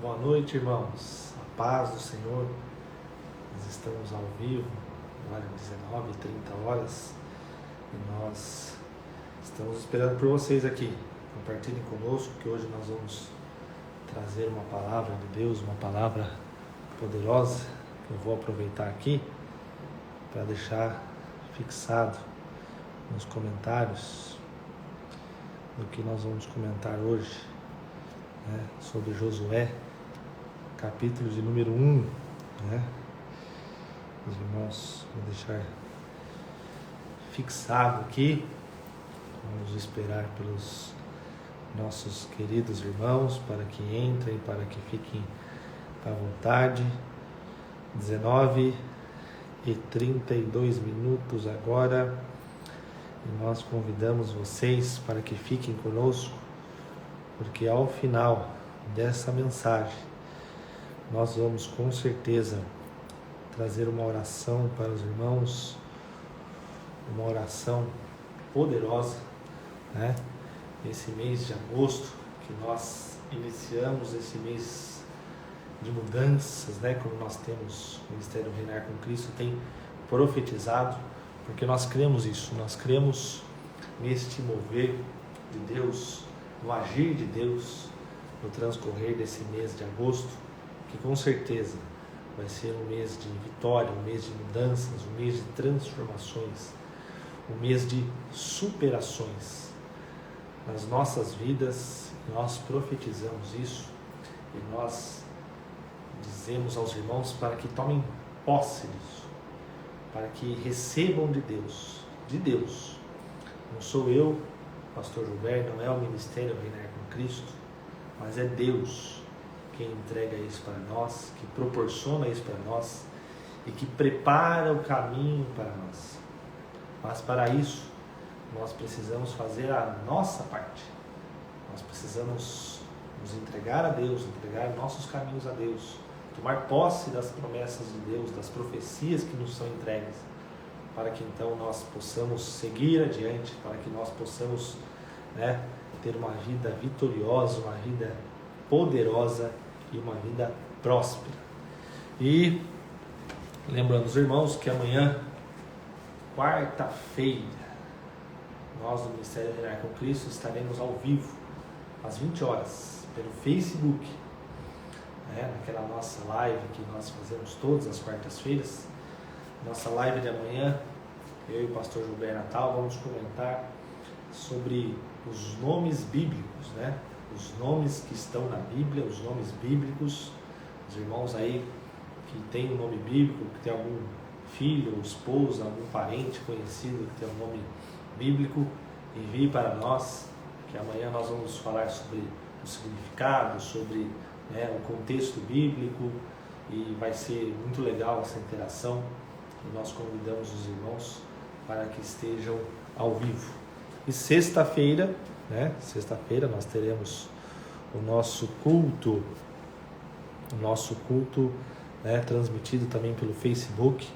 Boa noite, irmãos. A paz do Senhor. Nós estamos ao vivo, agora 19h30 e nós estamos esperando por vocês aqui. Compartilhem conosco que hoje nós vamos trazer uma palavra de Deus, uma palavra poderosa que eu vou aproveitar aqui para deixar fixado nos comentários do que nós vamos comentar hoje, sobre Josué, capítulo de número 1, Os irmãos, vou deixar fixado aqui. Vamos esperar pelos nossos queridos irmãos para que entrem, para que fiquem à vontade. 19h32 agora, e nós convidamos vocês para que fiquem conosco, porque ao final dessa mensagem nós vamos com certeza trazer uma oração para os irmãos, uma oração poderosa, Esse mês de agosto que nós iniciamos, esse mês de mudanças, como nós temos o Ministério Reinar com Cristo tem profetizado, porque nós cremos isso, nós cremos neste mover de Deus, no agir de Deus, no transcorrer desse mês de agosto, que com certeza vai ser um mês de vitória, um mês de mudanças, um mês de transformações, um mês de superações nas nossas vidas. Nós profetizamos isso e nós dizemos aos irmãos para que tomem posse disso, para que recebam de Deus, Não sou eu, pastor Gilberto, não é o Ministério Reinar com Cristo, mas é Deus quem entrega isso para nós, que proporciona isso para nós e que prepara o caminho para nós. Mas para isso, nós precisamos fazer a nossa parte. Nós precisamos nos entregar a Deus, entregar nossos caminhos a Deus, tomar posse das promessas de Deus, das profecias que nos são entregues, para que então nós possamos seguir adiante, para que nós possamos ter uma vida vitoriosa, uma vida poderosa e uma vida próspera. E lembrando os irmãos que amanhã, quarta-feira, nós do Ministério Reinar com Cristo estaremos ao vivo às 20 horas pelo Facebook, naquela nossa live que nós fazemos todas as quartas-feiras. Nossa live de amanhã, eu e o pastor Gilberto Natal vamos comentar sobre os nomes bíblicos, os nomes que estão na Bíblia, os nomes bíblicos. Os irmãos aí que tem um nome bíblico, que tem algum filho, esposa, algum parente conhecido que tem um nome bíblico, envie para nós, que amanhã nós vamos falar sobre o significado, sobre o contexto bíblico, e vai ser muito legal essa interação, e nós convidamos os irmãos para que estejam ao vivo. E sexta-feira nós teremos o nosso culto transmitido também pelo Facebook,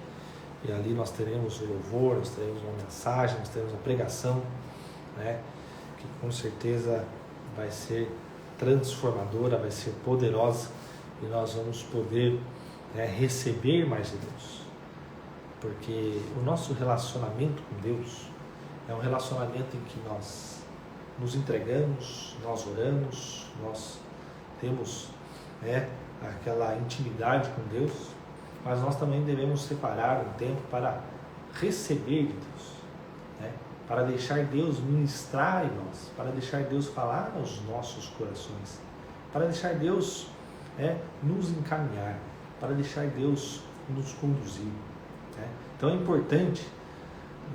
e ali nós teremos o louvor, nós teremos uma mensagem, nós teremos a pregação, que com certeza vai ser transformadora, vai ser poderosa, e nós vamos poder receber mais de Deus, porque o nosso relacionamento com Deus é um relacionamento em que nós nos entregamos, nós oramos, nós temos aquela intimidade com Deus, mas nós também devemos separar um tempo para receber de Deus, para deixar Deus ministrar em nós, para deixar Deus falar aos nossos corações, para deixar Deus nos encaminhar, para deixar Deus nos conduzir. Então é importante,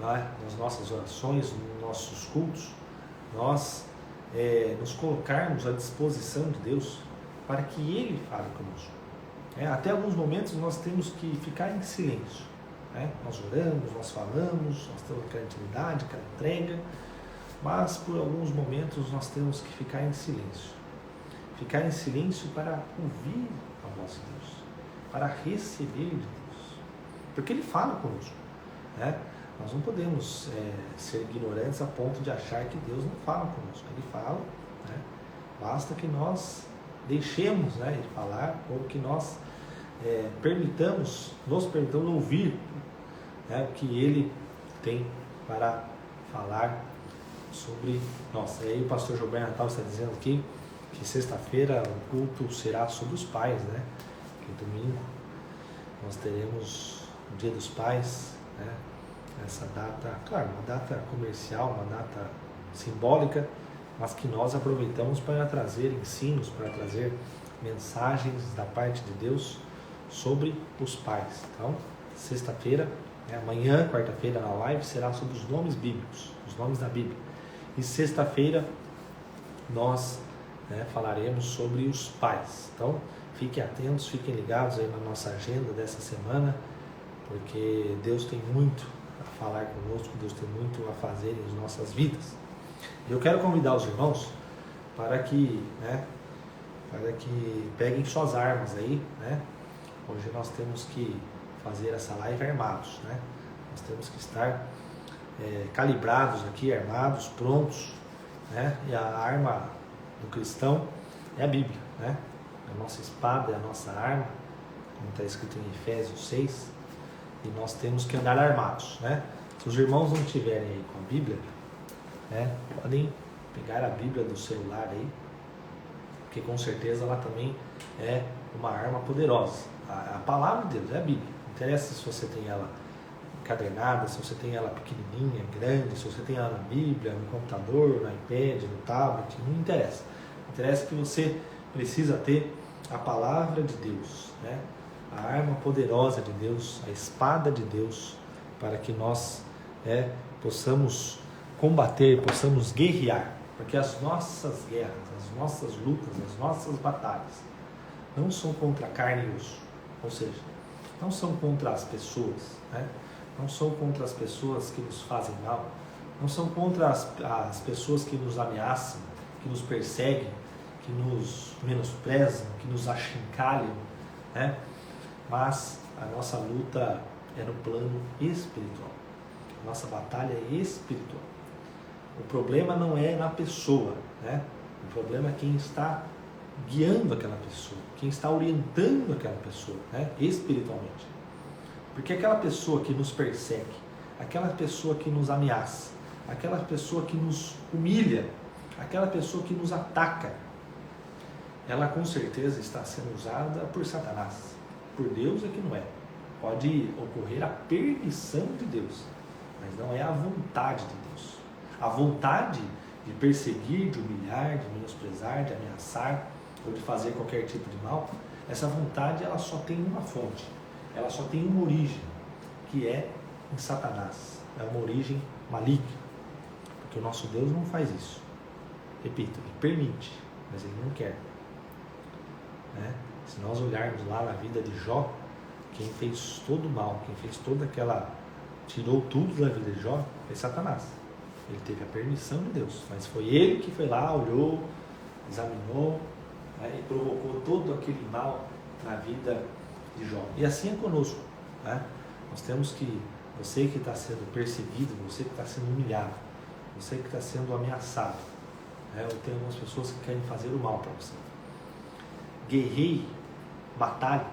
nas nossas orações, nos nossos cultos, nós nos colocarmos à disposição de Deus para que Ele fale conosco. Até alguns momentos nós temos que ficar em silêncio. Nós oramos, nós falamos, nós temos aquela intimidade, aquela entrega, mas por alguns momentos nós temos que ficar em silêncio. Ficar em silêncio para ouvir a voz de Deus, para receber de Deus, porque Ele fala conosco. Nós não podemos ser ignorantes a ponto de achar que Deus não fala conosco. Ele fala, basta que nós deixemos, né, ele falar, ou que nós nos permitamos ouvir, né, o que ele tem para falar sobre nós. E aí o pastor Gilberto Natal está dizendo aqui que sexta-feira o culto será sobre os pais, né? Que domingo nós teremos o Dia dos Pais, né? Essa data, claro, uma data comercial, uma data simbólica, mas que nós aproveitamos para trazer ensinos, para trazer mensagens da parte de Deus sobre os pais. Então, sexta-feira, amanhã, quarta-feira, na live, será sobre os nomes bíblicos, os nomes da Bíblia. E sexta-feira nós falaremos sobre os pais. Então, fiquem atentos, fiquem ligados aí na nossa agenda dessa semana, porque Deus tem muito a falar conosco, Deus tem muito a fazer em nossas vidas. Eu quero convidar os irmãos para que peguem suas armas aí, né? Hoje nós temos que fazer essa live armados, né? Nós temos que estar calibrados aqui, armados, prontos, né? E a arma do cristão é a Bíblia, né? A nossa espada é a nossa arma, como está escrito em Efésios 6, e nós temos que andar armados, né? Se os irmãos não estiverem aí com a Bíblia, né, podem pegar a Bíblia do celular aí, porque com certeza ela também é uma arma poderosa. A palavra de Deus é a Bíblia. Não interessa se você tem ela encadernada, se você tem ela pequenininha, grande, se você tem ela na Bíblia, no computador, no iPad, no tablet, não interessa. Interessa que você precisa ter a palavra de Deus, né? A arma poderosa de Deus, a espada de Deus, para que nós possamos combater, possamos guerrear, porque as nossas guerras, as nossas lutas, as nossas batalhas não são contra carne e osso, ou seja, não são contra as pessoas, né? Não são contra as pessoas que nos fazem mal, não são contra as pessoas que nos ameaçam, que nos perseguem, que nos menosprezam, que nos achincalham, né? Mas a nossa luta é no plano espiritual, a nossa batalha é espiritual. O problema não é na pessoa, né? O problema é quem está guiando aquela pessoa, quem está orientando aquela pessoa, né? Espiritualmente. Porque aquela pessoa que nos persegue, aquela pessoa que nos ameaça, aquela pessoa que nos humilha, aquela pessoa que nos ataca, ela com certeza está sendo usada por Satanás. Por Deus é que não é. Pode ocorrer a permissão de Deus, mas não é a vontade de Deus. A vontade de perseguir, de humilhar, de menosprezar, de ameaçar ou de fazer qualquer tipo de mal, essa vontade ela só tem uma fonte, ela só tem uma origem, que é em Satanás. É uma origem maligna, porque o nosso Deus não faz isso. Repito, ele permite, mas ele não quer, né? Se nós olharmos lá na vida de Jó, quem fez todo o mal, quem fez toda aquela, tirou tudo da vida de Jó, foi Satanás. Ele teve a permissão de Deus, mas foi ele que foi lá, olhou, examinou, né, e provocou todo aquele mal na vida de Jó. E assim é conosco, né? Nós temos que, você que está sendo perseguido, você que está sendo humilhado, você que está sendo ameaçado, né? Ou tem algumas pessoas que querem fazer o mal para você. Guerreie, batalhe,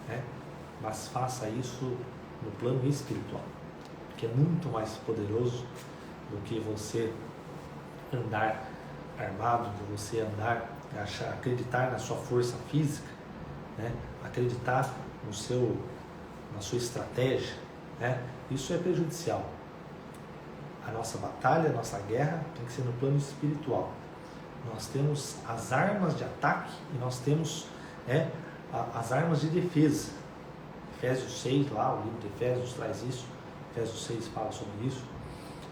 né? Mas faça isso no plano espiritual, que é muito mais poderoso do que você andar armado, de você andar, acreditar na sua força física, né? Acreditar na sua estratégia, né? Isso é prejudicial. A nossa batalha, a nossa guerra tem que ser no plano espiritual. Nós temos as armas de ataque e nós temos as armas de defesa. Efésios 6, lá, o livro de Efésios traz isso. Efésios 6 fala sobre isso,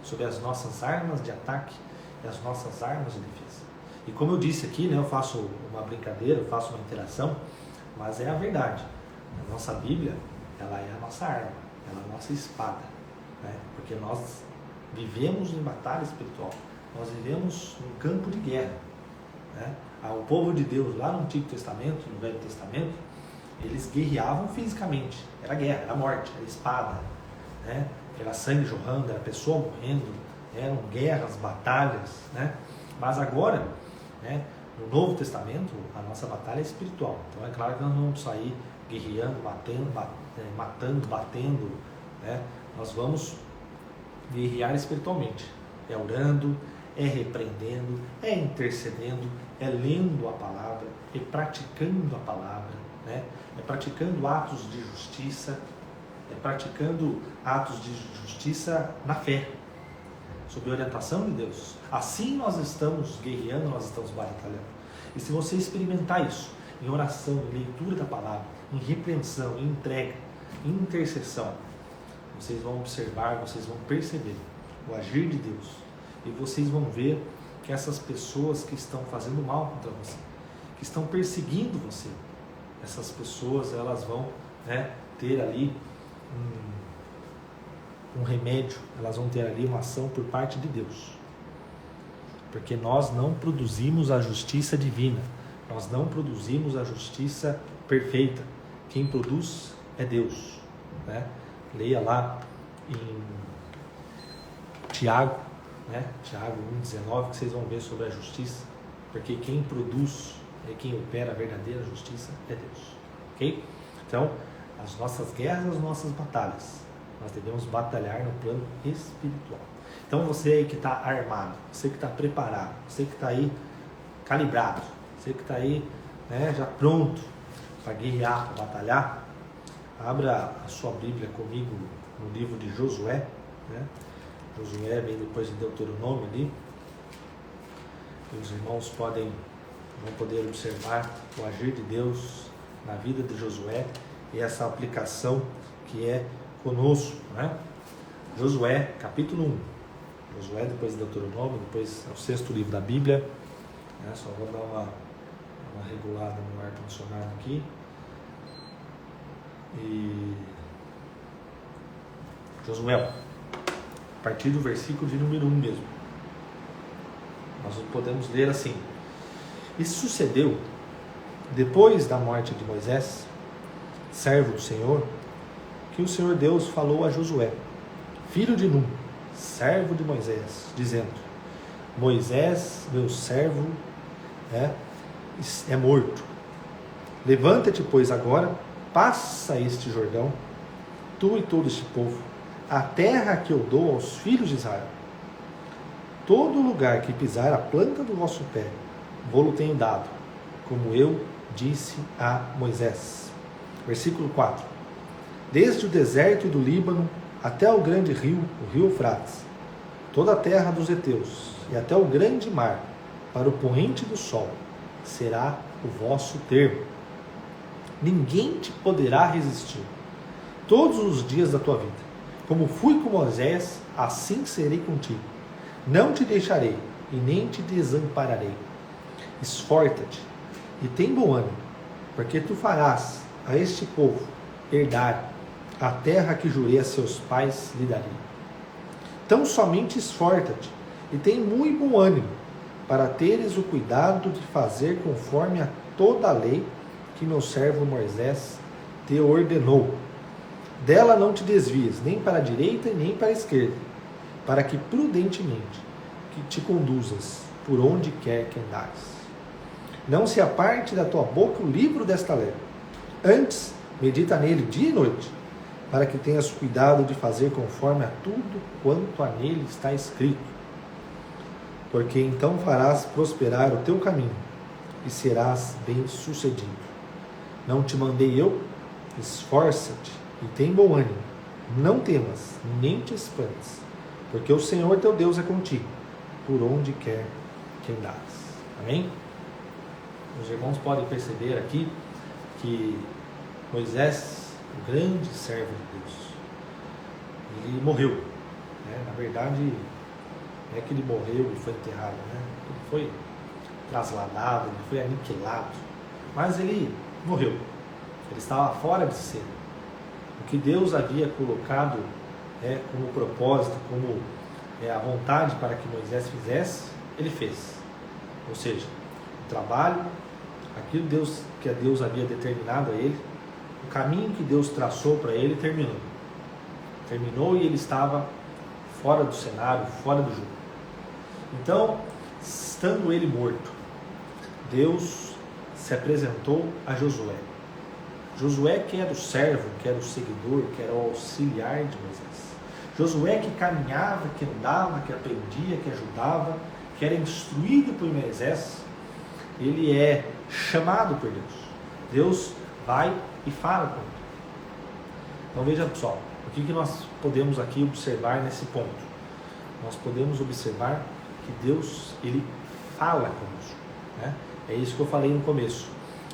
sobre as nossas armas de ataque e as nossas armas de defesa. E como eu disse aqui, né, eu faço uma brincadeira, eu faço uma interação, mas é a verdade. A nossa Bíblia, ela é a nossa arma, ela é a nossa espada, né? Porque nós vivemos em batalha espiritual, nós vivemos num campo de guerra, né? O povo de Deus lá no Antigo Testamento, no Velho Testamento, eles guerreavam fisicamente, era guerra, era morte, era espada, né? Era sangue jorrando, era pessoa morrendo, eram guerras, batalhas, né? Mas agora, né, No Novo Testamento, a nossa batalha é espiritual. Então é claro que nós não vamos sair guerreando, matando, batendo, né? Nós vamos guerrear espiritualmente. É orando, é repreendendo, é intercedendo, é lendo a palavra, é praticando a palavra, né? É praticando atos de justiça, é praticando atos de justiça na fé, sob a orientação de Deus. Assim nós estamos guerreando, nós estamos batalhando. E se você experimentar isso em oração, em leitura da palavra, em repreensão, em entrega, em intercessão, vocês vão observar, vocês vão perceber o agir de Deus. E vocês vão ver que essas pessoas que estão fazendo mal contra você, que estão perseguindo você, essas pessoas, elas vão, né, ter ali um remédio, elas vão ter ali uma ação por parte de Deus. Porque nós não produzimos a justiça divina, nós não produzimos a justiça perfeita. Quem produz é Deus, né? Leia lá em Tiago, né? Tiago 1,19, que vocês vão ver sobre a justiça. Porque quem produz, quem opera a verdadeira justiça é Deus. Ok? Então, as nossas guerras, as nossas batalhas, nós devemos batalhar no plano espiritual. Então você aí que está armado, você que está preparado, você que está aí calibrado, você que está aí, né, já pronto para guerrear, para batalhar, abra a sua Bíblia comigo no livro de Josué, né? Josué vem depois de Deuteronômio ali. E os irmãos vão poder observar o agir de Deus na vida de Josué e essa aplicação que é conosco, né? Josué, capítulo 1. Josué, depois de Deuteronômio, depois é o 6º livro da Bíblia, né? Só vou dar uma regulada no ar-condicionado aqui. E Josué, a partir do versículo de número 1 mesmo, nós podemos ler assim: E sucedeu, depois da morte de Moisés, servo do Senhor, que o Senhor Deus falou a Josué, filho de Num, servo de Moisés, dizendo: Moisés, meu servo, é morto. Levanta-te, pois, agora, passa este Jordão, tu e todo este povo, a terra que eu dou aos filhos de Israel. Todo lugar que pisar a planta do vosso pé, vou-lo tenho dado, como eu disse a Moisés. Versículo 4. Desde o deserto e do Líbano até o grande rio, o rio Eufrates, toda a terra dos heteus, e até o grande mar, para o poente do sol, será o vosso termo. Ninguém te poderá resistir todos os dias da tua vida. Como fui com Moisés, assim serei contigo. Não te deixarei e nem te desampararei. Esforça-te e tem bom ânimo, porque tu farás a este povo herdar a terra que jurei a seus pais lhe daria. Então somente esforça-te e tem muito bom ânimo, para teres o cuidado de fazer conforme a toda a lei que meu servo Moisés te ordenou. Dela não te desvies, nem para a direita e nem para a esquerda, para que prudentemente que te conduzas por onde quer que andares. Não se aparte da tua boca o livro desta lei. Antes, medita nele dia e noite, para que tenhas cuidado de fazer conforme a tudo quanto nele está escrito. Porque então farás prosperar o teu caminho e serás bem-sucedido. Não te mandei eu? Esforça-te e tem bom ânimo. Não temas, nem te espantes, porque o Senhor teu Deus é contigo, por onde quer que andares. Amém? Os irmãos podem perceber aqui que Moisés, o grande servo de Deus, ele morreu, né? Na verdade, não é que ele morreu e foi enterrado, né? Ele foi trasladado, ele foi aniquilado, mas ele morreu. Ele estava fora de cena. O que Deus havia colocado como propósito, como a vontade para que Moisés fizesse, ele fez. Ou seja, o trabalho, aquilo que Deus havia determinado a ele, o caminho que Deus traçou para ele, terminou. Terminou e ele estava fora do cenário, fora do jogo. Então, estando ele morto, Deus se apresentou a Josué. Josué que era o servo, que era o seguidor, que era o auxiliar de Moisés. Josué que caminhava, que andava, que aprendia, que ajudava, que era instruído por Moisés, ele é chamado por Deus. Deus vai e fala com ele. Então veja pessoal, o que nós podemos aqui observar nesse ponto? Nós podemos observar que Deus, ele fala conosco, né? É isso que eu falei no começo.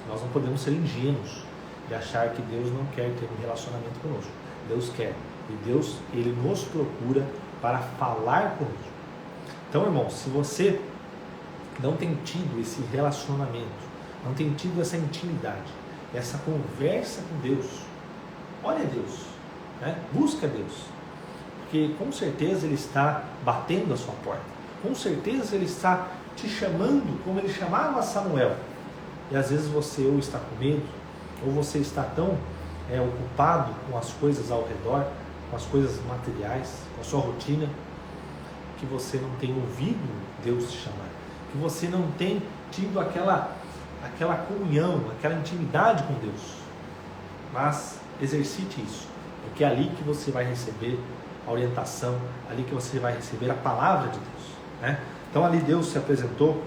Nós não podemos ser ingênuos de achar que Deus não quer ter um relacionamento conosco. Deus quer. E Deus, ele nos procura para falar conosco. Então, irmãos, se você não tem tido esse relacionamento, não tem tido essa intimidade, essa conversa com Deus, olha Deus, né? Busca Deus, porque com certeza Ele está batendo a sua porta, com certeza Ele está te chamando como Ele chamava Samuel, e às vezes você ou está com medo, ou você está tão ocupado com as coisas ao redor, com as coisas materiais, com a sua rotina, que você não tem ouvido Deus te chamar, que você não tem tido aquela comunhão, aquela intimidade com Deus. Mas exercite isso, porque é ali que você vai receber a orientação, ali que você vai receber a palavra de Deus, né? Então ali Deus se apresentou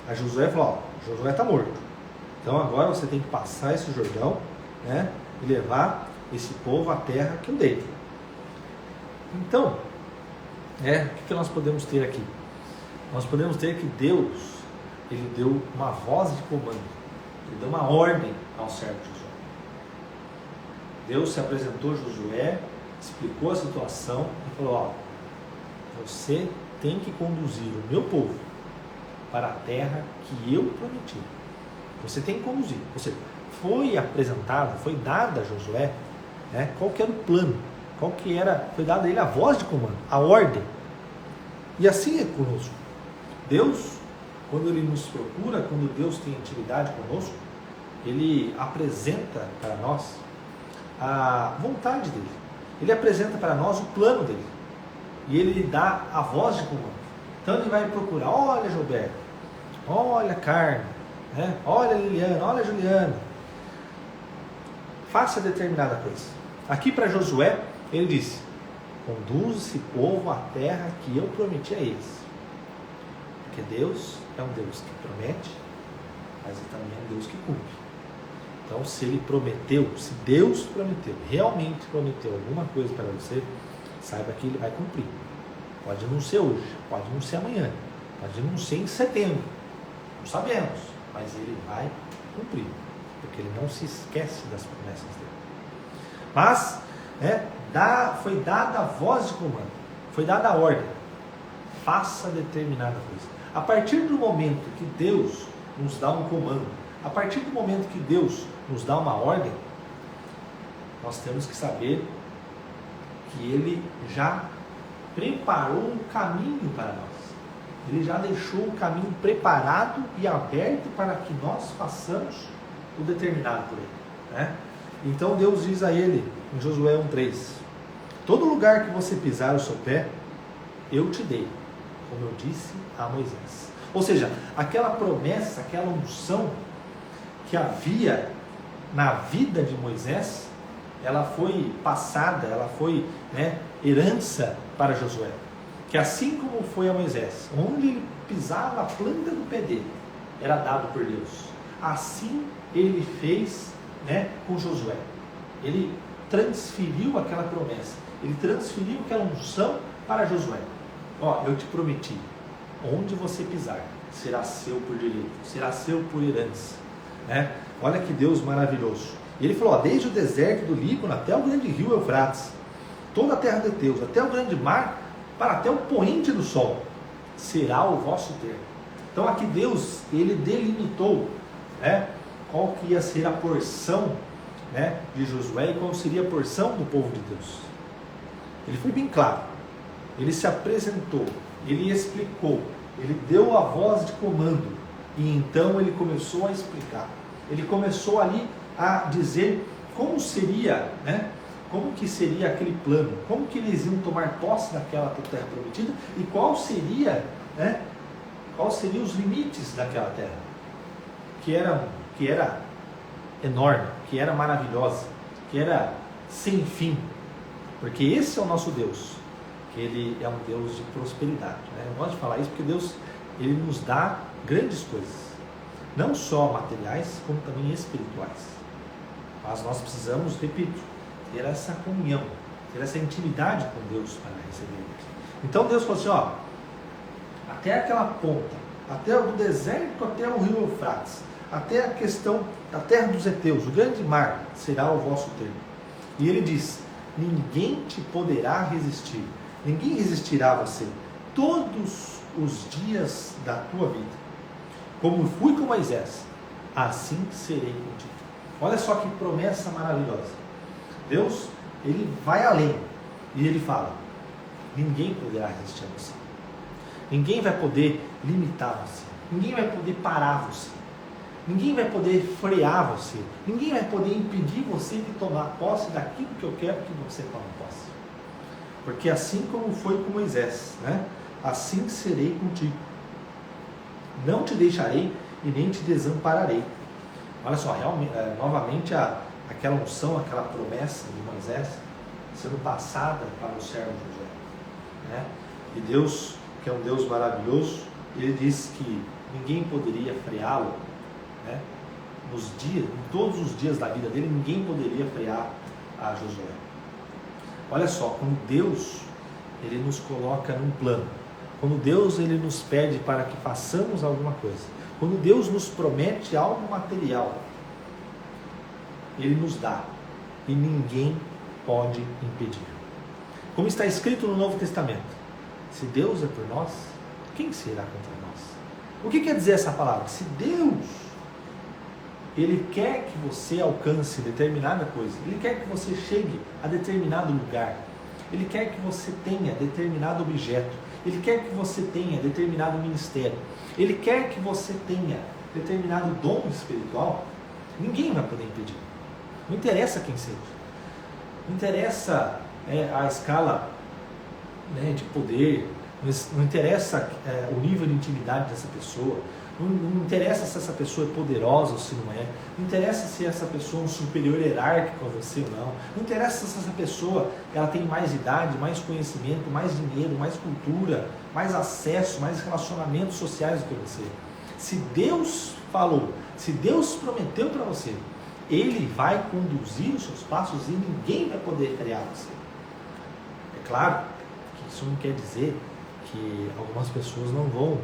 a Josué e falou: ó, Josué está morto, então agora você tem que passar esse Jordão, né, e levar esse povo à terra que eu dei. Então, o que nós podemos ter aqui? Nós podemos ter que Deus, ele deu uma voz de comando, ele deu uma ordem ao servo Josué. Deus se apresentou a Josué, explicou a situação e falou: ó, você tem que conduzir o meu povo para a terra que eu prometi. Você tem que conduzir. Ou seja, foi apresentado, foi dada a Josué, né, qual que era o plano, foi dada a ele a voz de comando, a ordem. E assim é conosco. Deus, quando Ele nos procura, quando Deus tem intimidade conosco, Ele apresenta para nós a vontade dEle. Ele apresenta para nós o plano dEle. E Ele dá a voz de comando. Então Ele vai procurar: olha Gilberto, olha Carmen, né? Olha Liliana, olha Juliana, faça determinada coisa. Aqui para Josué, ele disse: conduz esse povo à terra que eu prometi a eles. Porque Deus é um Deus que promete, mas Ele também é um Deus que cumpre. Então, se Ele prometeu, se Deus prometeu, realmente prometeu alguma coisa para você, saiba que Ele vai cumprir. Pode não ser hoje, pode não ser amanhã, pode não ser em setembro, não sabemos, mas Ele vai cumprir, porque Ele não se esquece das promessas dele. Mas, foi dada a voz de comando, foi dada a ordem: faça determinada coisa. A partir do momento que Deus nos dá um comando, a partir do momento que Deus nos dá uma ordem, nós temos que saber que Ele já preparou um caminho para nós. Ele já deixou o caminho preparado e aberto para que nós façamos o determinado por Ele, né? Então Deus diz a ele, em Josué 1,3: todo lugar que você pisar o seu pé, eu te dei, como eu disse a Moisés. Ou seja, aquela promessa, aquela unção que havia na vida de Moisés, ela foi passada, ela foi herança para Josué. Que assim como foi a Moisés, onde ele pisava a planta do pé dele, era dado por Deus. Assim ele fez com Josué. Ele transferiu aquela promessa, ele transferiu aquela unção para Josué. Eu te prometi, onde você pisar, será seu por direito, será seu por herança, Olha que Deus maravilhoso. E ele falou: desde o deserto do Líbano até o grande rio Eufrates, toda a terra de Deus, até o grande mar, para até o poente do sol, será o vosso termo. Então aqui Deus, ele delimitou, qual que ia ser a porção, de Josué e qual seria a porção do povo de Deus. Ele foi bem claro, ele se apresentou, ele explicou, ele deu a voz de comando, e então ele começou a explicar, ele começou ali a dizer como seria, como que seria aquele plano, como que eles iam tomar posse daquela terra prometida e qual seriam os limites daquela terra. que era enorme, que era maravilhosa, que era sem fim, porque esse é o nosso Deus, que Ele é um Deus de prosperidade, né? Eu gosto de falar isso porque Deus, Ele nos dá grandes coisas, não só materiais, como também espirituais, mas nós precisamos, repito, ter essa comunhão, ter essa intimidade com Deus para receber. Então Deus falou assim, ó, até aquela ponta, até o deserto, até o rio Eufrates, até a questão da terra dos heteus, o grande mar, será o vosso termo. E Ele diz, ninguém te poderá resistir, ninguém resistirá a você, todos os dias da tua vida. Como fui com Moisés, assim serei contigo. Olha só que promessa maravilhosa. Deus, Ele vai além, e Ele fala, ninguém poderá resistir a você. Ninguém vai poder limitar você. Ninguém vai poder parar você. Ninguém vai poder frear você. Ninguém vai poder impedir você de tomar posse daquilo que eu quero que você tome posse. Porque assim como foi com Moisés, né? Assim serei contigo. Não te deixarei e nem te desampararei. Olha só, realmente, novamente aquela unção, aquela promessa de Moisés sendo passada para o servo Josué, né? E Deus, que é um Deus maravilhoso, Ele diz que ninguém poderia freá-lo, né? Em todos os dias da vida dele, ninguém poderia frear a Josué. Olha só, quando Deus, Ele nos coloca num plano, quando Deus, Ele nos pede para que façamos alguma coisa, quando Deus nos promete algo material, Ele nos dá, e ninguém pode impedir. Como está escrito no Novo Testamento, se Deus é por nós, quem será contra nós? O que quer dizer essa palavra? Se Deus, Ele quer que você alcance determinada coisa, Ele quer que você chegue a determinado lugar, Ele quer que você tenha determinado objeto, Ele quer que você tenha determinado ministério, Ele quer que você tenha determinado dom espiritual, ninguém vai poder impedir. Não interessa quem seja, não interessa a escala, né, de poder, não interessa o nível de intimidade dessa pessoa, não interessa se essa pessoa é poderosa ou se não é, não interessa se essa pessoa é um superior hierárquico a você ou não interessa se essa pessoa ela tem mais idade, mais conhecimento, mais dinheiro, mais cultura, mais acesso, mais relacionamentos sociais do que você. Se Deus falou, se Deus prometeu para você, Ele vai conduzir os seus passos e ninguém vai poder frear você. É claro que isso não quer dizer que algumas pessoas não vão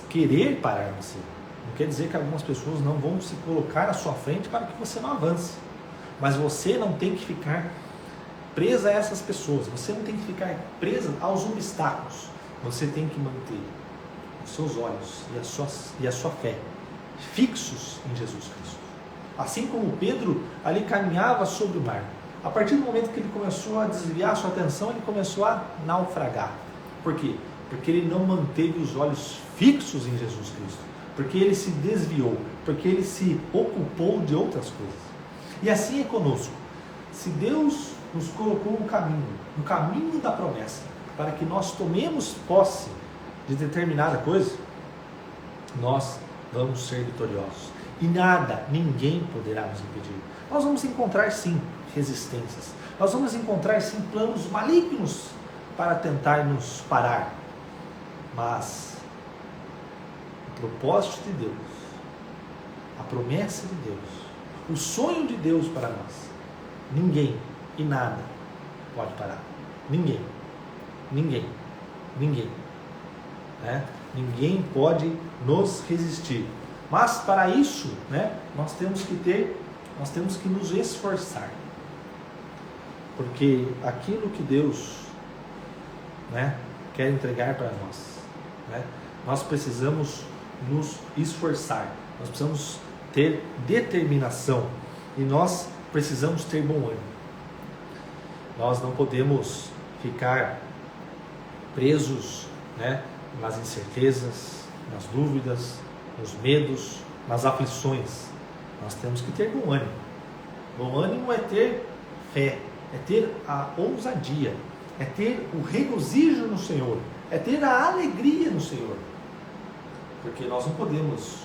querer parar você. Não quer dizer que algumas pessoas não vão se colocar à sua frente para que você não avance. Mas você não tem que ficar presa a essas pessoas. Você não tem que ficar presa aos obstáculos. Você tem que manter os seus olhos e a sua fé fixos em Jesus Cristo. Assim como Pedro ali caminhava sobre o mar. A partir do momento que ele começou a desviar a sua atenção, ele começou a naufragar. Por quê? Porque ele não manteve os olhos fixos em Jesus Cristo. Porque ele se desviou. Porque ele se ocupou de outras coisas. E assim é conosco. Se Deus nos colocou um caminho da promessa, para que nós tomemos posse de determinada coisa, nós vamos ser vitoriosos. E nada, ninguém poderá nos impedir. Nós vamos encontrar sim resistências. Nós vamos encontrar sim planos malignos para tentar nos parar. Mas o propósito de Deus, a promessa de Deus, o sonho de Deus para nós, ninguém e nada pode parar. Ninguém. Né? Ninguém pode nos resistir. Mas para isso, né, nós temos que nos esforçar. Porque aquilo que Deus, né, quer entregar para nós, né, nós precisamos nos esforçar. Nós precisamos ter determinação. E nós precisamos ter bom ânimo. Nós não podemos ficar presos, né, nas incertezas, nas dúvidas, nos medos, nas aflições. Nós temos que ter bom ânimo. Bom ânimo é ter fé, é ter a ousadia, é ter o regozijo no Senhor, é ter a alegria no Senhor. Porque nós não podemos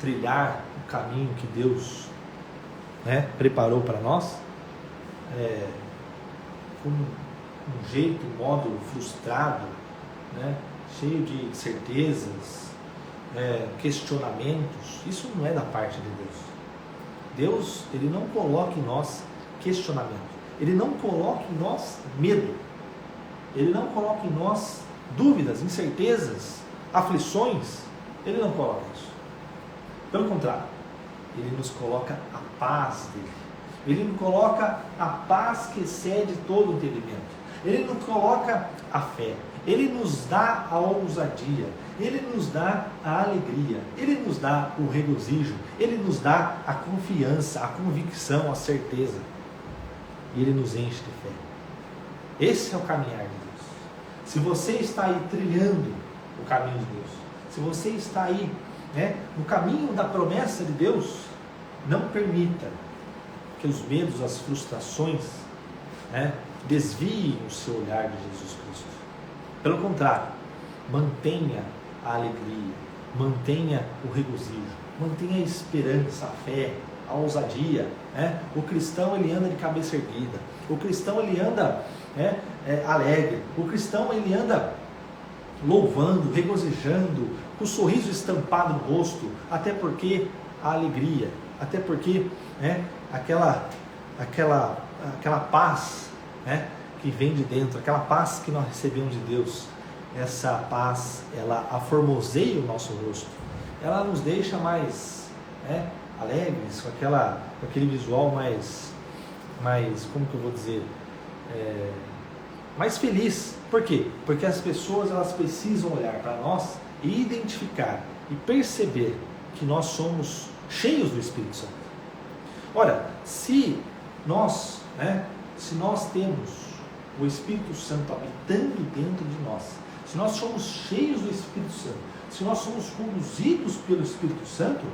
trilhar o caminho que Deus, né, preparou para nós, com um jeito, um modo frustrado, né, cheio de incertezas, questionamentos. Isso não é da parte de Deus. Deus, Ele não coloca em nós questionamento, Ele não coloca em nós medo, Ele não coloca em nós dúvidas, incertezas, aflições. Ele não coloca isso. Pelo contrário, Ele nos coloca a paz dele. Ele nos coloca a paz que excede todo o entendimento. Ele nos coloca a fé. Ele nos dá a ousadia. Ele nos dá a alegria. Ele nos dá o regozijo. Ele nos dá a confiança, a convicção, a certeza. E Ele nos enche de fé. Esse é o caminhar de Deus. Se você está aí trilhando o caminho de Deus, se você está aí, né, no caminho da promessa de Deus, não permita que os medos, as frustrações, né, desviem o seu olhar de Jesus Cristo. Pelo contrário, mantenha a alegria, mantenha o regozijo, mantenha a esperança, a fé, a ousadia, né? O cristão, ele anda de cabeça erguida, o cristão, ele anda, né, alegre, o cristão, ele anda louvando, regozijando, com o sorriso estampado no rosto, até porque a alegria, até porque, né, aquela paz, né, que vem de dentro, aquela paz que nós recebemos de Deus, essa paz, ela aformoseia o nosso rosto, ela nos deixa mais, né, alegres, com aquele visual mais, como que eu vou dizer, mais feliz. Por quê? Porque as pessoas, elas precisam olhar para nós e identificar e perceber que nós somos cheios do Espírito Santo. Ora, se nós temos o Espírito Santo habitando dentro de nós, se nós somos cheios do Espírito Santo, se nós somos conduzidos pelo Espírito Santo,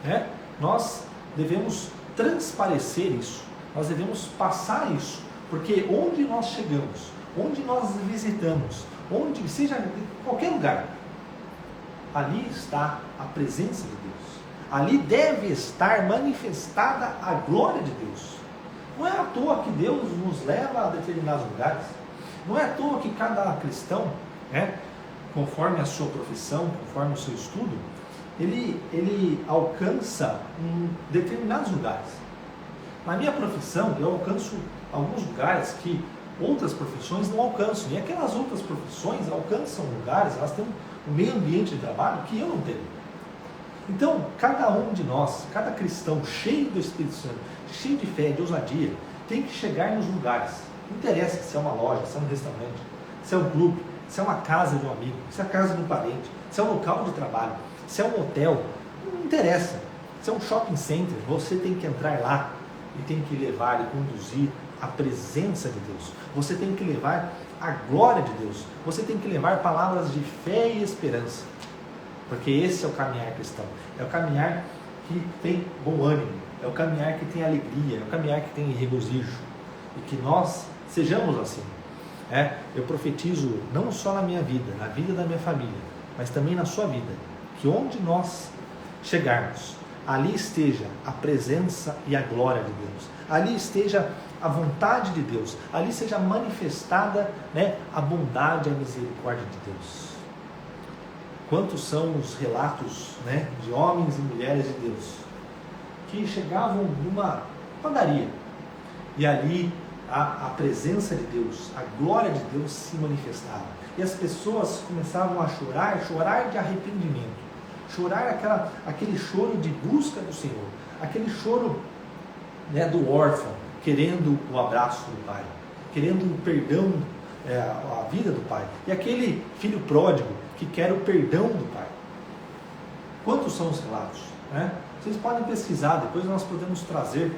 né, nós devemos transparecer isso, nós devemos passar isso, porque onde nós chegamos, onde nós visitamos, onde seja em qualquer lugar, ali está a presença de Deus, ali deve estar manifestada a glória de Deus. Não é à toa que Deus nos leva a determinados lugares, não é à toa que cada cristão, né, conforme a sua profissão, conforme o seu estudo, ele alcança determinados lugares. Na minha profissão, eu alcanço alguns lugares que outras profissões não alcançam, e aquelas outras profissões alcançam lugares, elas têm um meio ambiente de trabalho que eu não tenho. Então, cada um de nós, cada cristão cheio do Espírito Santo, cheio de fé, de ousadia, tem que chegar nos lugares. Não interessa se é uma loja, se é um restaurante, se é um clube, se é uma casa de um amigo, se é a casa de um parente, se é um local de trabalho, se é um hotel, não interessa. Se é um shopping center, você tem que entrar lá e tem que levar e conduzir a presença de Deus. Você tem que levar a glória de Deus. Você tem que levar palavras de fé e esperança. Porque esse é o caminhar cristão. É o caminhar que tem bom ânimo. É o caminhar que tem alegria. É o caminhar que tem regozijo. E que nós sejamos assim. Eu profetizo não só na minha vida, na vida da minha família, mas também na sua vida. Que onde nós chegarmos, ali esteja a presença e a glória de Deus. Ali esteja a vontade de Deus. Ali seja manifestada, né, a bondade e a misericórdia de Deus. Quantos são os relatos, né, de homens e mulheres de Deus que chegavam numa padaria e ali a presença de Deus, a glória de Deus se manifestava. E as pessoas começavam a chorar de arrependimento, chorar aquele choro de busca do Senhor, aquele choro, né, do órfão, querendo o abraço do pai, querendo o perdão, a vida do pai, e aquele filho pródigo que quer o perdão do pai. Quantos são os relatos, né? Vocês podem pesquisar, depois nós podemos trazer,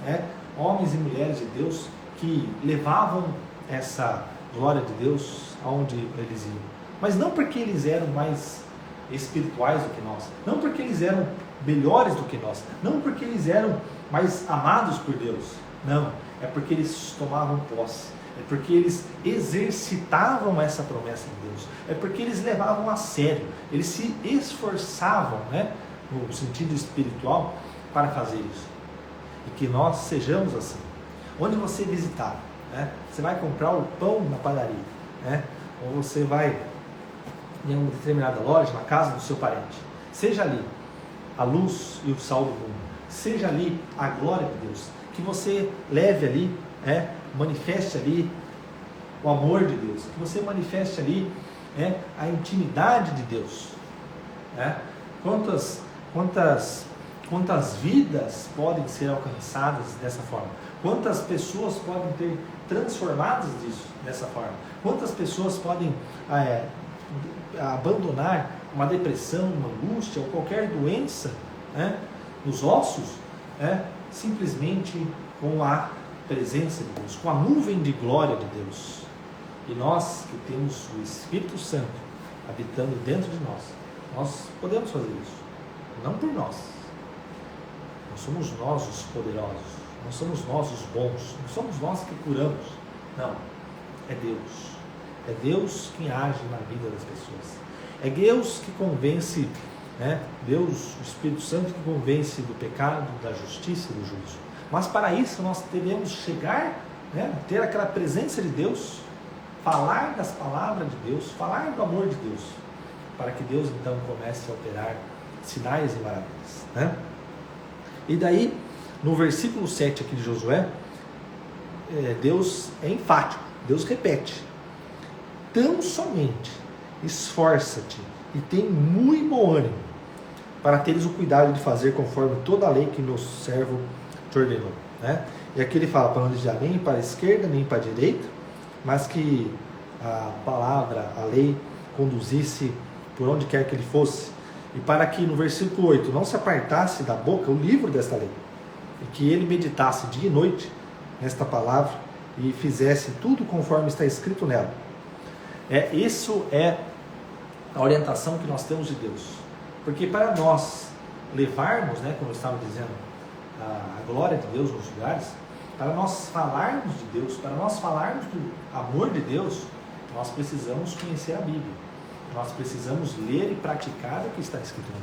né, homens e mulheres de Deus que levavam essa glória de Deus aonde eles iam, mas não porque eles eram mais espirituais do que nós, não porque eles eram melhores do que nós, não porque eles eram mais amados por Deus, não, é porque eles tomavam posse, é porque eles exercitavam essa promessa de Deus, é porque eles levavam a sério, eles se esforçavam, né, no sentido espiritual, para fazer isso. E que nós sejamos assim. Onde você visitar, né? Você vai comprar o pão na padaria, né? Ou você vai em uma determinada loja, na casa do seu parente. Seja ali a luz e o sal do mundo. Seja ali a glória de Deus. Que você leve ali, manifeste ali o amor de Deus. Que você manifeste ali a intimidade de Deus. Quantas vidas podem ser alcançadas dessa forma? Quantas pessoas podem ter transformadas dessa forma? Quantas pessoas podem abandonar uma depressão, uma angústia ou qualquer doença nos ossos, simplesmente com a presença de Deus, com a nuvem de glória de Deus. E nós que temos o Espírito Santo habitando dentro de nós podemos fazer isso. Não por nós. Não somos nós os poderosos. Não somos nós os bons. Não somos nós que curamos. Não. É Deus. É Deus quem age na vida das pessoas. É Deus que convence, Deus, o Espírito Santo, que convence do pecado, da justiça e do juízo. Mas para isso nós devemos chegar, ter aquela presença de Deus, falar das palavras de Deus, falar do amor de Deus, para que Deus então comece a operar sinais e maravilhas. E daí, no versículo 7 aqui de Josué, Deus é enfático, Deus repete: tão somente esforça-te e tem muito bom ânimo, para teres o cuidado de fazer conforme toda a lei que meu servo te ordenou. E aqui ele fala para não desviar nem para a esquerda nem para a direita, mas que a palavra, a lei, conduzisse por onde quer que ele fosse, e para que no versículo 8 não se apartasse da boca o livro desta lei, e que ele meditasse dia e noite nesta palavra e fizesse tudo conforme está escrito nela. Isso é a orientação que nós temos de Deus, porque para nós levarmos, como eu estava dizendo, a glória de Deus nos lugares, para nós falarmos de Deus, para nós falarmos do amor de Deus, nós precisamos conhecer a Bíblia. Nós precisamos ler e praticar o que está escrito na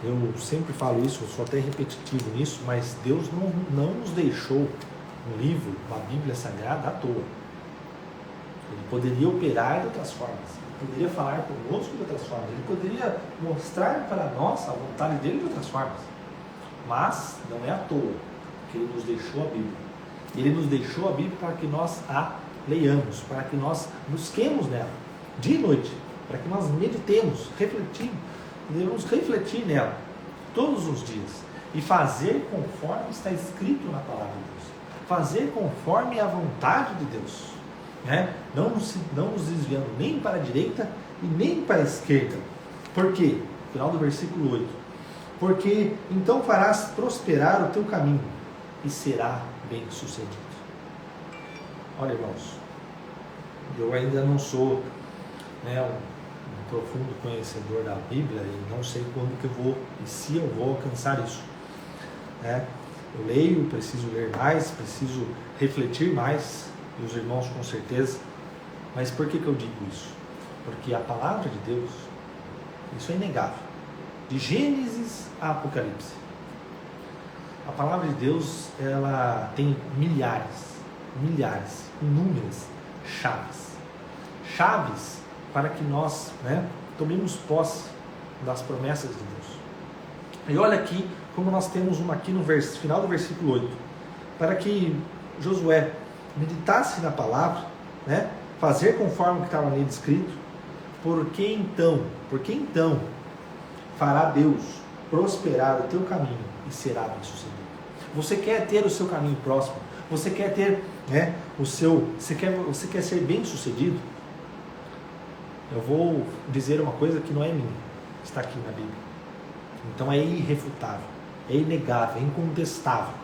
Bíblia. Eu sempre falo isso, eu sou até repetitivo nisso, mas Deus não nos deixou um livro, uma Bíblia Sagrada à toa. Ele poderia operar de outras formas, ele poderia falar conosco de outras formas, ele poderia mostrar para nós a vontade dele de outras formas. Mas não é à toa que ele nos deixou a Bíblia. Ele nos deixou a Bíblia para que nós a leiamos, para que nós busquemos nela, dia e noite, para que nós meditemos, devemos refletir nela todos os dias e fazer conforme está escrito na palavra de Deus, fazer conforme a vontade de Deus, não nos desviando nem para a direita e nem para a esquerda. Por quê? Final do versículo 8: porque então farás prosperar o teu caminho e será bem sucedido. Olha, irmãos, eu ainda não sou um profundo conhecedor da Bíblia e não sei quando que eu vou e se eu vou alcançar isso. Eu leio, preciso ler mais, preciso refletir mais, e os irmãos com certeza. Mas por que eu digo isso? Porque a palavra de Deus, isso é inegável, de Gênesis a Apocalipse. A palavra de Deus, ela tem milhares, inúmeras chaves para que nós tomemos posse das promessas de Deus. E olha aqui como nós temos uma aqui no final do versículo 8, para que Josué meditasse na palavra, fazer conforme o que estava nele escrito. Porque então fará Deus prosperar o teu caminho e será bem sucedido. Você quer ter o seu caminho próximo? Você quer ter você quer ser bem sucedido? Eu vou dizer uma coisa que não é minha, está aqui na Bíblia. Então é irrefutável, é inegável, é incontestável.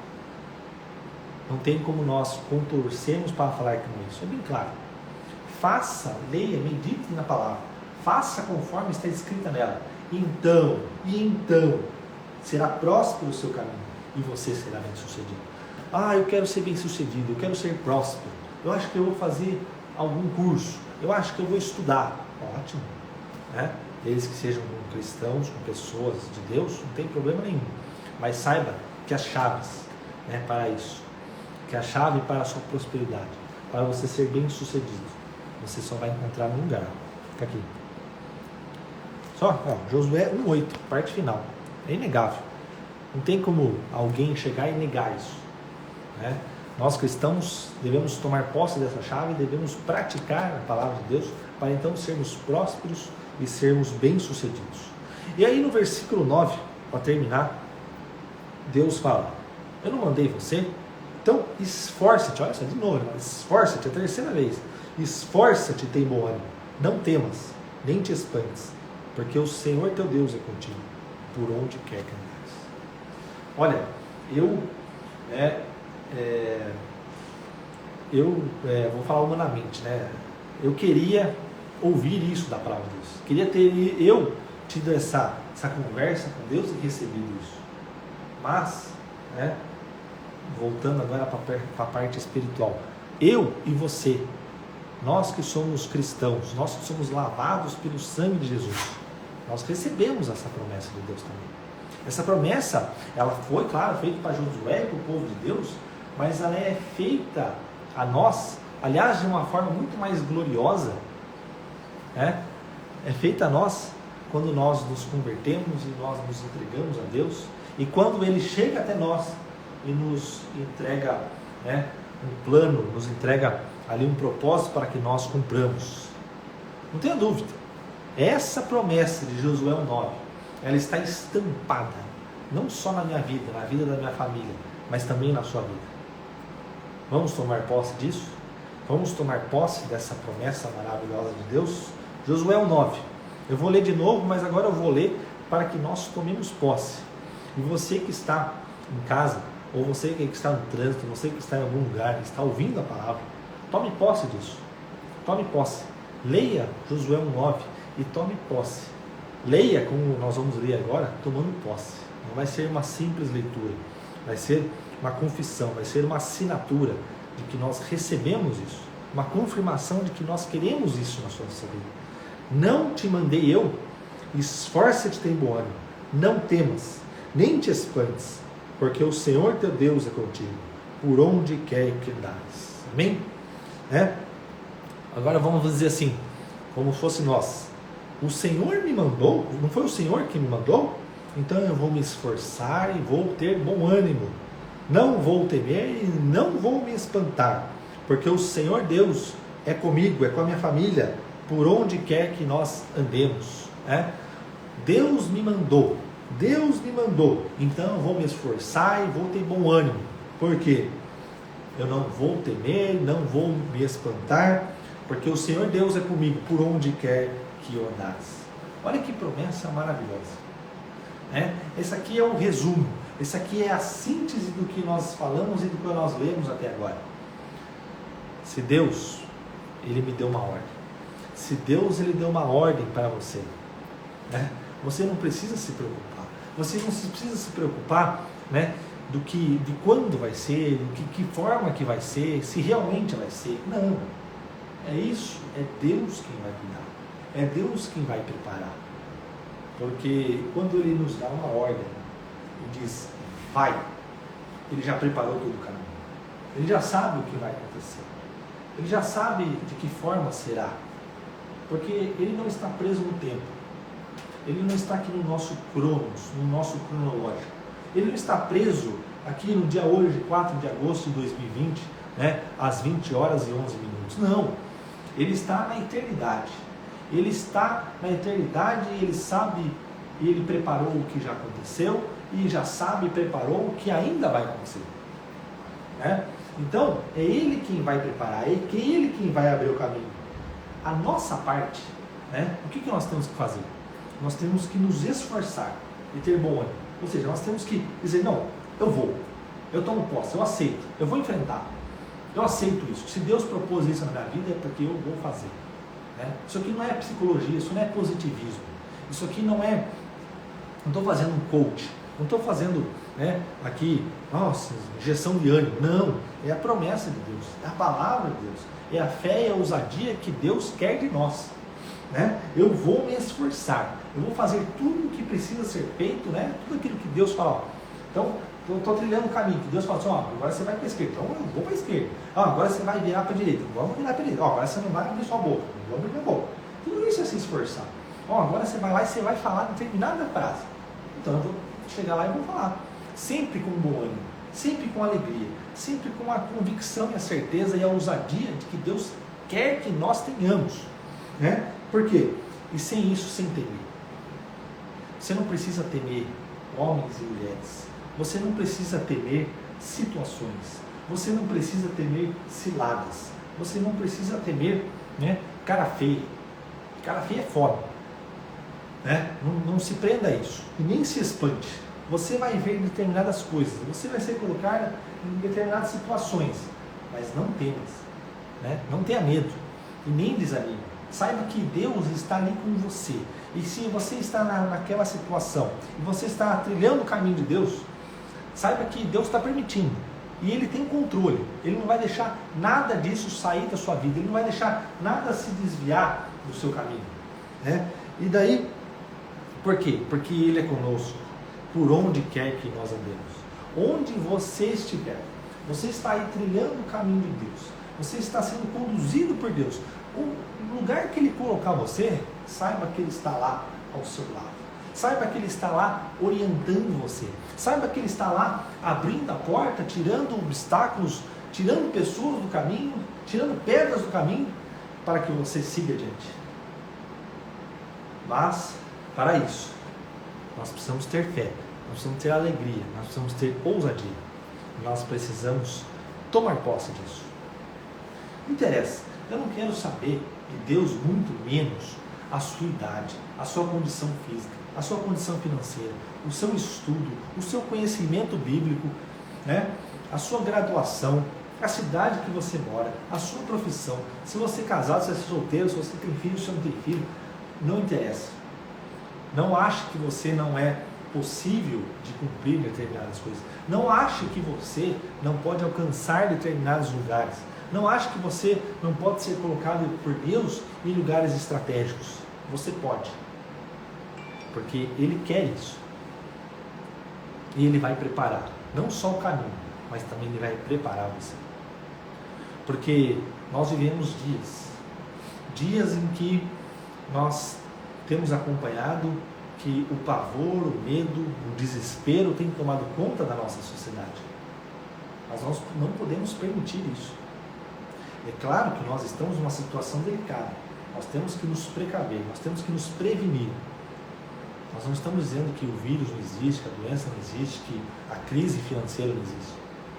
Não tem como nós contorcermos para falar que não é isso. É bem claro. Faça, leia, medite na palavra. Faça conforme está escrita nela. E então será próspero o seu caminho e você será bem sucedido. Eu quero ser bem sucedido, eu quero ser próspero. Eu acho que eu vou fazer algum curso. Eu acho que eu vou estudar. Ótimo. desde que sejam com cristãos, com pessoas de Deus, não tem problema nenhum. Mas saiba que as chaves, né, para isso, que a chave para a sua prosperidade, para você ser bem sucedido, você só vai encontrar num lugar. Fica aqui. Só, Josué 1:8, parte final. É inegável. Não tem como alguém chegar e negar isso, né? Nós cristãos devemos tomar posse dessa chave, devemos praticar a palavra de Deus para então sermos prósperos e sermos bem-sucedidos. E aí no versículo 9, para terminar, Deus fala: eu não mandei você? Então esforça-te, olha só, de novo, esforça-te, a terceira vez, esforça-te, tem bom ânimo, não temas, nem te espantes, porque o Senhor teu Deus é contigo, por onde quer que andares. Olha, vou falar humanamente, né? Eu queria ouvir isso da palavra de Deus, queria ter eu tido essa conversa com Deus e recebido isso, mas, né, voltando agora para a parte espiritual, eu e você, nós que somos cristãos, nós que somos lavados pelo sangue de Jesus, nós recebemos essa promessa de Deus também. Essa promessa, ela foi, claro, feita para Josué e para o povo de Deus, mas ela é feita a nós, aliás, de uma forma muito mais gloriosa, né? É feita a nós quando nós nos convertemos e nós nos entregamos a Deus, e quando Ele chega até nós e nos entrega, né, um plano, nos entrega ali um propósito para que nós cumpramos. Não tenha dúvida, essa promessa de Josué 1:9, ela está estampada, não só na minha vida, na vida da minha família, mas também na sua vida. Vamos tomar posse disso? Vamos tomar posse dessa promessa maravilhosa de Deus? Josué 1:9, eu vou ler de novo, mas agora eu vou ler para que nós tomemos posse. E você que está em casa, ou você que está no trânsito, você que está em algum lugar, está ouvindo a palavra, tome posse disso. Tome posse. Leia Josué 1:9 e tome posse. Leia, como nós vamos ler agora, tomando posse. Não vai ser uma simples leitura, vai ser uma confissão, vai ser uma assinatura de que nós recebemos isso, uma confirmação de que nós queremos isso na sua vida. Não te mandei eu, esforça-te, tem bom ânimo, não temas, nem te espantes, porque o Senhor teu Deus é contigo, por onde quer que andares. Amém? Agora vamos dizer assim, como fosse nós. O Senhor me mandou, não foi o Senhor que me mandou? Então eu vou me esforçar e vou ter bom ânimo. Não vou temer e não vou me espantar, porque o Senhor Deus é comigo, é com a minha família, por onde quer que nós andemos. Deus me mandou, então eu vou me esforçar e vou ter bom ânimo, porque eu não vou temer, não vou me espantar, porque o Senhor Deus é comigo, por onde quer que eu andares. Olha que promessa maravilhosa. Esse aqui é o resumo, esse aqui é a síntese do que nós falamos e do que nós lemos até agora. Se Deus, Ele me deu uma ordem, se Deus, Ele deu uma ordem para você, você não precisa se preocupar, você não precisa se preocupar, de quando vai ser, de que forma que vai ser, se realmente vai ser. Não, é isso, é Deus quem vai cuidar, é Deus quem vai preparar. Porque quando Ele nos dá uma ordem e diz, vai, Ele já preparou todo o caminho. Ele já sabe o que vai acontecer. Ele já sabe de que forma será. Porque Ele não está preso no tempo. Ele não está aqui no nosso cronos, no nosso cronológico. Ele não está preso aqui no dia hoje, 4 de agosto de 2020, às 20 horas e 11 minutos. Não. Ele está na eternidade. Ele está na eternidade e Ele sabe, e Ele preparou o que já aconteceu e já sabe e preparou o que ainda vai acontecer. Então, é Ele quem vai preparar, é Ele quem vai abrir o caminho. A nossa parte, o que nós temos que fazer? Nós temos que nos esforçar e ter bom ânimo. Ou seja, nós temos que dizer, não, eu vou, eu tomo posse, eu aceito, eu vou enfrentar, eu aceito isso. Se Deus propôs isso na minha vida é porque eu vou fazer. Isso aqui não é psicologia, isso não é positivismo, isso aqui não estou fazendo um coach, não estou fazendo aqui, nossa, injeção de ânimo, não, é a promessa de Deus, é a palavra de Deus, é a fé e a ousadia que Deus quer de nós. né? Eu vou me esforçar, eu vou fazer tudo o que precisa ser feito, né? Tudo aquilo que Deus fala, ó. Então, eu estou trilhando o caminho, que Deus fala assim, ó, agora você vai para a esquerda, então eu vou para a esquerda. Ó, agora você vai virar para a direita, vamos virar para a direita. Ó, agora você não vai abrir sua boca, não vou abrir minha boca. Tudo isso é se esforçar. Ó, agora você vai lá e você vai falar determinada frase. Então eu vou chegar lá e vou falar. Sempre com bom ânimo, sempre com alegria, sempre com a convicção e a certeza e a ousadia de que Deus quer que nós tenhamos, né? Por quê? E sem isso, sem temer. Você não precisa temer homens e mulheres. Você não precisa temer situações. Você não precisa temer ciladas. Você não precisa temer, né, cara feia. Cara feia é foda, né? Não se prenda a isso. E nem se espante. Você vai ver determinadas coisas. Você vai ser colocado em determinadas situações. Mas não temas, né? Não tenha medo. E nem desanime. Saiba que Deus está ali com você. E se você está naquela situação e você está trilhando o caminho de Deus, saiba que Deus está permitindo. E Ele tem controle. Ele não vai deixar nada disso sair da sua vida. Ele não vai deixar nada se desviar do seu caminho, né? E daí, por quê? Porque Ele é conosco, por onde quer que nós andemos. Onde você estiver, você está aí trilhando o caminho de Deus. Você está sendo conduzido por Deus. O lugar que Ele colocar você, saiba que Ele está lá ao seu lado. Saiba que Ele está lá orientando você. Saiba que Ele está lá abrindo a porta, tirando obstáculos, tirando pessoas do caminho, tirando pedras do caminho, para que você siga adiante. Mas, para isso, nós precisamos ter fé, nós precisamos ter alegria, nós precisamos ter ousadia. Nós precisamos tomar posse disso. Não interessa, eu não quero saber de Deus, muito menos a sua idade, a sua condição física, a sua condição financeira, o seu estudo, o seu conhecimento bíblico, né? A sua graduação, a cidade que você mora, a sua profissão, se você é casado, se você é solteiro, se você tem filho, se você não tem filho, não interessa. Não ache que você não é possível de cumprir determinadas coisas. Não ache que você não pode alcançar determinados lugares. Não ache que você não pode ser colocado por Deus em lugares estratégicos. Você pode. Porque Ele quer isso. E Ele vai preparar. Não só o caminho, mas também Ele vai preparar você. Porque nós vivemos dias em que nós temos acompanhado que o pavor, o medo, o desespero tem tomado conta da nossa sociedade. Mas nós não podemos permitir isso. É claro que nós estamos numa situação delicada. Nós temos que nos precaver, nós temos que nos prevenir. Nós não estamos dizendo que o vírus não existe, que a doença não existe, que a crise financeira não existe.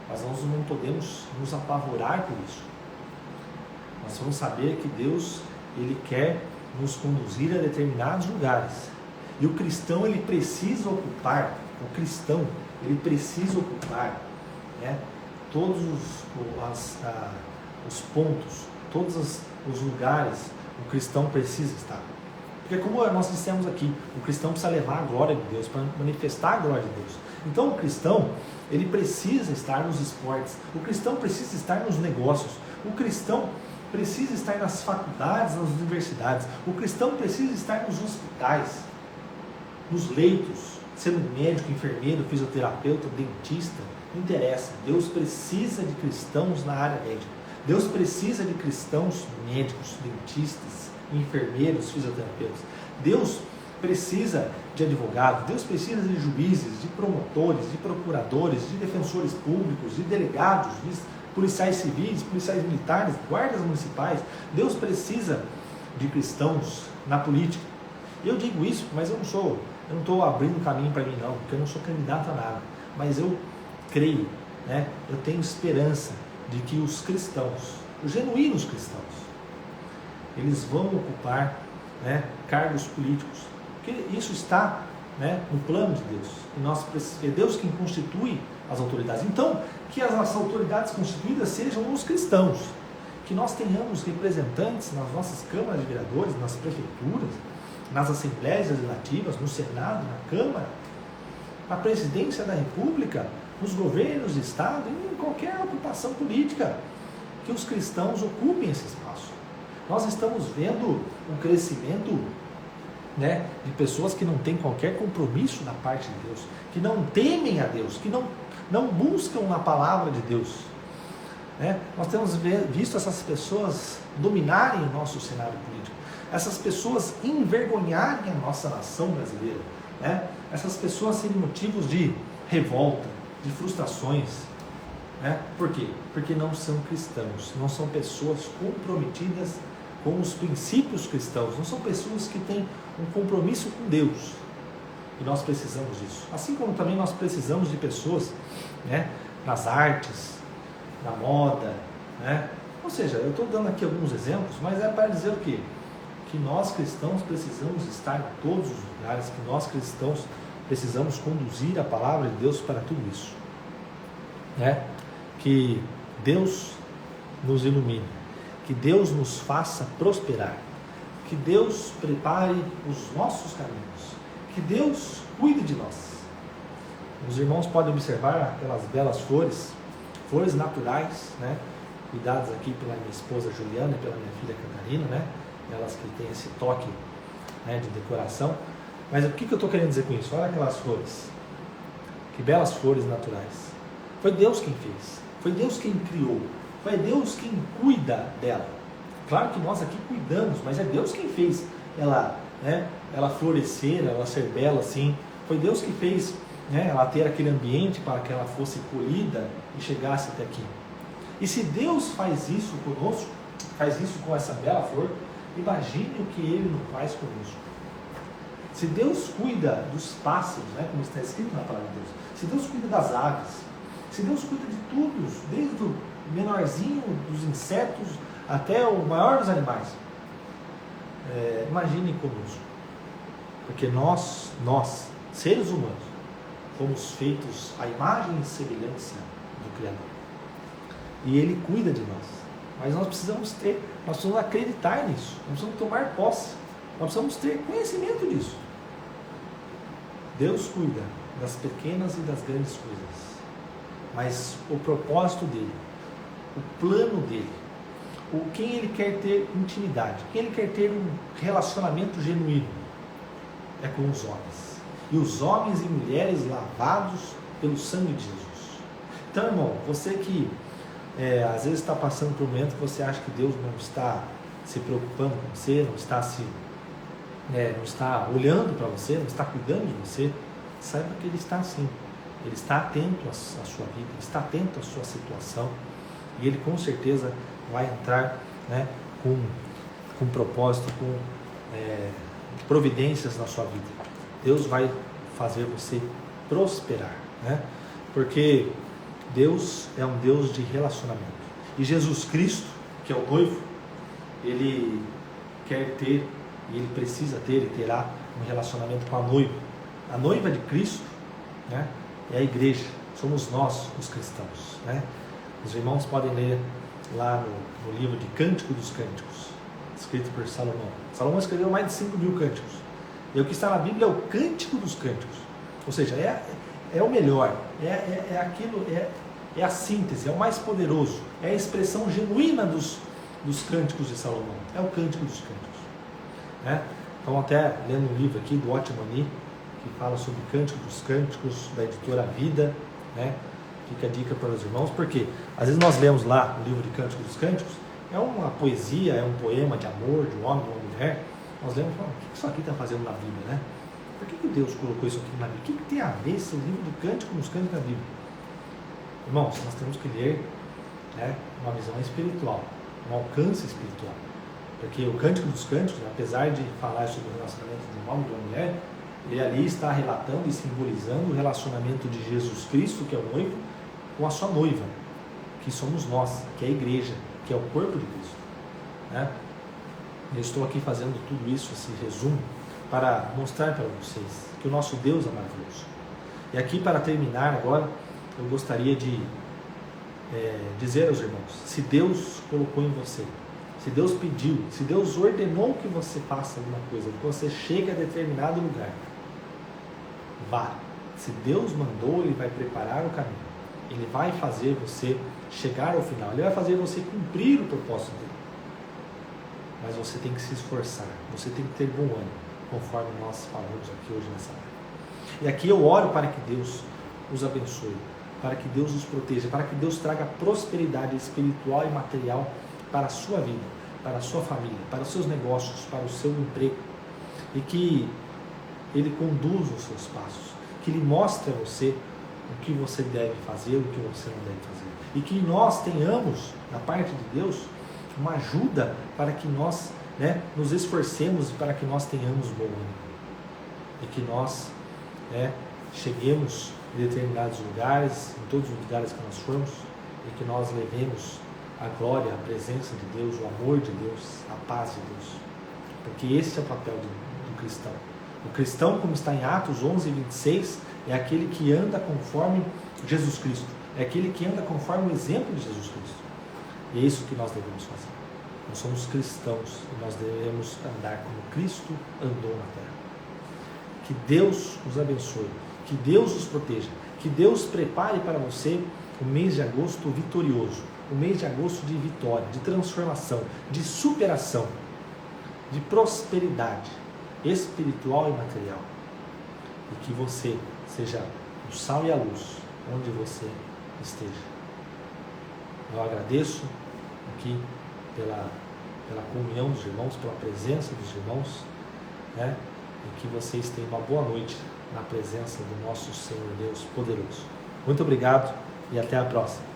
Mas nós não podemos nos apavorar por isso. Nós vamos saber que Deus, Ele quer nos conduzir a determinados lugares. E o cristão, ele precisa ocupar, né, todos os pontos, todos os lugares, o cristão precisa estar. Porque como nós dissemos aqui, o cristão precisa levar a glória de Deus, para manifestar a glória de Deus. Então o cristão, ele precisa estar nos esportes, o cristão precisa estar nos negócios, o cristão precisa estar nas faculdades, nas universidades, o cristão precisa estar nos hospitais, nos leitos, sendo médico, enfermeiro, fisioterapeuta, dentista, não interessa. Deus precisa de cristãos na área médica. Deus precisa de cristãos médicos, dentistas, enfermeiros, fisioterapeutas. Deus precisa de advogados, Deus precisa de juízes, de promotores, de procuradores, de defensores públicos, de delegados, de policiais civis, policiais militares, guardas municipais. Deus precisa de cristãos na política. Eu digo isso, mas eu não estou abrindo caminho para mim não, porque eu não sou candidato a nada. Mas eu creio, né? Eu tenho esperança de que os cristãos, os genuínos cristãos, eles vão ocupar, né, cargos políticos, porque isso está, né, no plano de Deus. E é Deus quem constitui as autoridades. Então, que as autoridades constituídas sejam os cristãos, que nós tenhamos representantes nas nossas câmaras de vereadores, nas prefeituras, nas assembleias legislativas, no Senado, na Câmara, na presidência da República, nos governos de Estado, em qualquer ocupação política, que os cristãos ocupem esse espaço. Nós estamos vendo um crescimento, né, de pessoas que não têm qualquer compromisso da parte de Deus, que não temem a Deus, que não buscam na palavra de Deus. Né? Nós temos visto essas pessoas dominarem o nosso cenário político, essas pessoas envergonharem a nossa nação brasileira, né? Essas pessoas serem motivos de revolta, de frustrações. Né? Por quê? Porque não são cristãos, não são pessoas comprometidas com os princípios cristãos, não são pessoas que têm um compromisso com Deus. E nós precisamos disso. Assim como também nós precisamos de pessoas, né, nas artes, na moda, né? Ou seja, eu estou dando aqui alguns exemplos, mas é para dizer o quê? Que nós cristãos precisamos estar em todos os lugares, que nós cristãos precisamos conduzir a palavra de Deus para tudo isso. Né? Que Deus nos ilumine, que Deus nos faça prosperar, que Deus prepare os nossos caminhos, que Deus cuide de nós. Os irmãos podem observar aquelas belas flores naturais, né? Cuidadas aqui pela minha esposa Juliana e pela minha filha Catarina, né? Elas que têm esse toque, né, de decoração. Mas o que eu estou querendo dizer com isso? Olha aquelas flores, que belas flores naturais. Foi Deus quem fez, foi Deus quem criou, foi Deus quem cuida dela. Claro que nós aqui cuidamos, mas é Deus quem fez ela, né, ela florescer, ela ser bela assim. Foi Deus que fez, né, ela ter aquele ambiente para que ela fosse colhida e chegasse até aqui. E se Deus faz isso conosco, faz isso com essa bela flor, imagine o que Ele não faz conosco. Se Deus cuida dos pássaros, né, como está escrito na palavra de Deus, se Deus cuida das aves, se Deus cuida de tudo, desde o menorzinho dos insetos até o maior dos animais, imagine conosco. Porque nós, seres humanos, fomos feitos à imagem e semelhança do Criador. E Ele cuida de nós. Mas nós precisamos acreditar nisso. Nós precisamos tomar posse. Nós precisamos ter conhecimento disso. Deus cuida das pequenas e das grandes coisas. Mas o propósito dele, o plano dele, quem Ele quer ter intimidade, quem Ele quer ter um relacionamento genuíno, é com os homens. E os homens e mulheres lavados pelo sangue de Jesus. Então, irmão, você que às vezes está passando por um momento que você acha que Deus não está se preocupando com você, não está olhando para você, não está cuidando de você, saiba que Ele está assim. Ele está atento à sua vida, Ele está atento à sua situação, e Ele com certeza vai entrar, né, com propósito, com providências na sua vida. Deus vai fazer você prosperar, né? Porque Deus é um Deus de relacionamento. E Jesus Cristo, que é o noivo, Ele quer ter, e Ele precisa ter e terá um relacionamento com a noiva. A noiva de Cristo, né, é a igreja, somos nós os cristãos, né? Os irmãos podem ler lá no livro de Cântico dos Cânticos, escrito por Salomão. Salomão escreveu mais de 5.000 cânticos. E o que está na Bíblia é o Cântico dos Cânticos. Ou seja, é o melhor, é a síntese, é o mais poderoso, é a expressão genuína dos cânticos de Salomão. É o Cântico dos Cânticos. Né? Então, até lendo um livro aqui do Otmani, que fala sobre o Cântico dos Cânticos, da editora Vida, né? Fica a dica para os irmãos, porque às vezes nós lemos lá o livro de Cântico dos Cânticos, é uma poesia, é um poema de amor de um homem, de uma mulher. Nós lemos e falamos, o que isso aqui está fazendo na Bíblia, né? Por que Deus colocou isso aqui na Bíblia? O que tem a ver esse livro do Cântico dos Cânticos na Bíblia? Irmãos, nós temos que ler, né, uma visão espiritual, um alcance espiritual. Porque o Cântico dos Cânticos, apesar de falar sobre o relacionamento de um homem e de uma mulher, ele ali está relatando e simbolizando o relacionamento de Jesus Cristo, que é o noivo, com a sua noiva, que somos nós, que é a igreja, que é o corpo de Cristo. Né? Eu estou aqui fazendo tudo isso, esse resumo, para mostrar para vocês que o nosso Deus é maravilhoso. E aqui, para terminar agora, eu gostaria de dizer aos irmãos, se Deus colocou em você, se Deus pediu, se Deus ordenou que você faça alguma coisa, que você chegue a determinado lugar, vá. Se Deus mandou, Ele vai preparar o caminho. Ele vai fazer você chegar ao final. Ele vai fazer você cumprir o propósito dele. mas você tem que se esforçar, você tem que ter bom ânimo, conforme nós falamos aqui hoje nessa live. E aqui eu oro para que Deus os abençoe, para que Deus os proteja, para que Deus traga prosperidade espiritual e material para a sua vida, para a sua família, para os seus negócios, para o seu emprego, e que Ele conduza os seus passos, que Ele mostre a você o que você deve fazer, o que você não deve fazer, e que nós tenhamos, da parte de Deus, uma ajuda para que nós nos esforcemos e para que nós tenhamos bom ânimo, e que nós cheguemos em determinados lugares, em todos os lugares que nós formos, e que nós levemos a glória, a presença de Deus, o amor de Deus, a paz de Deus, porque esse é o papel do cristão. O cristão, como está em Atos 11:26, é aquele que anda conforme Jesus Cristo, é aquele que anda conforme o exemplo de Jesus Cristo, e é isso que nós devemos fazer. Nós somos cristãos e nós devemos andar como Cristo andou na terra. Que Deus os abençoe, que Deus os proteja, que Deus prepare para você o mês de agosto vitorioso, o mês de agosto de vitória, de transformação, de superação, de prosperidade espiritual e material, e que você seja o sal e a luz onde você esteja. Eu agradeço aqui pela comunhão dos irmãos, pela presença dos irmãos, e que vocês tenham uma boa noite na presença do nosso Senhor Deus poderoso. Muito obrigado e até a próxima.